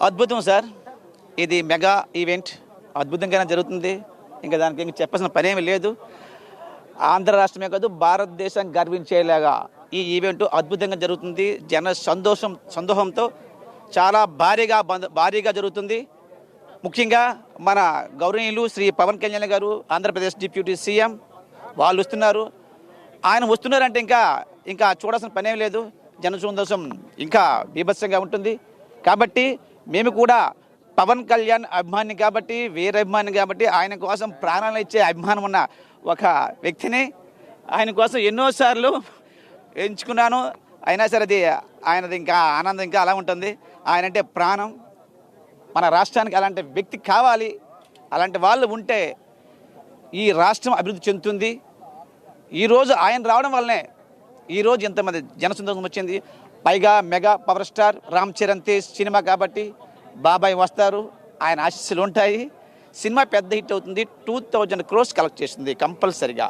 అద్భుతం సార్. ఇది mega event అద్భుతంగానే జరుగుతుంది. ఇంకా దానికి ఇంక చెప్పాల్సిన పనేమీ లేదు. ఆంధ్ర రాష్ట్రమే కాదు, భారతదేశం గర్వించేలాగా ఈ ఈవెంట్ అద్భుతంగా జరుగుతుంది. జన సందోహంతో చాలా భారీగా జరుగుతుంది. ముఖ్యంగా మన గౌరవనీయులు శ్రీ పవన్ కళ్యాణ్ గారు, ఆంధ్రప్రదేశ్ డిప్యూటీ సీఎం వాళ్ళు వస్తున్నారు. ఆయన వస్తున్నారంటే ఇంకా చూడాల్సిన పనేం లేదు. జన సంతోషం ఇంకా బీభత్సంగా ఉంటుంది. కాబట్టి మేము కూడా పవన్ కళ్యాణ్ అభిమాని కాబట్టి, వీర అభిమాని కాబట్టి, ఆయన కోసం ప్రాణాలు ఇచ్చే అభిమానం ఉన్న ఒక వ్యక్తిని ఆయన కోసం ఎన్నోసార్లు ఎంచుకున్నాను. అయినా సరే అది ఆయనది ఇంకా ఆనందం ఇంకా అలా ఉంటుంది. ఆయన అంటే ప్రాణం. మన రాష్ట్రానికి అలాంటి వ్యక్తి కావాలి. అలాంటి వాళ్ళు ఉంటే ఈ రాష్ట్రం అభివృద్ధి చెందుతుంది. ఈరోజు ఆయన రావడం వల్లనే ఈరోజు ఇంతమంది జనసందోహం వచ్చింది. పైగా mega power star Ram Charan Tej cinema కాబట్టి బాబాయ్ వస్తారు, ఆయన ఆశీస్సులు ఉంటాయి. సినిమా పెద్ద హిట్ అవుతుంది. 2000 crores కలెక్ట్ చేస్తుంది కంపల్సరిగా.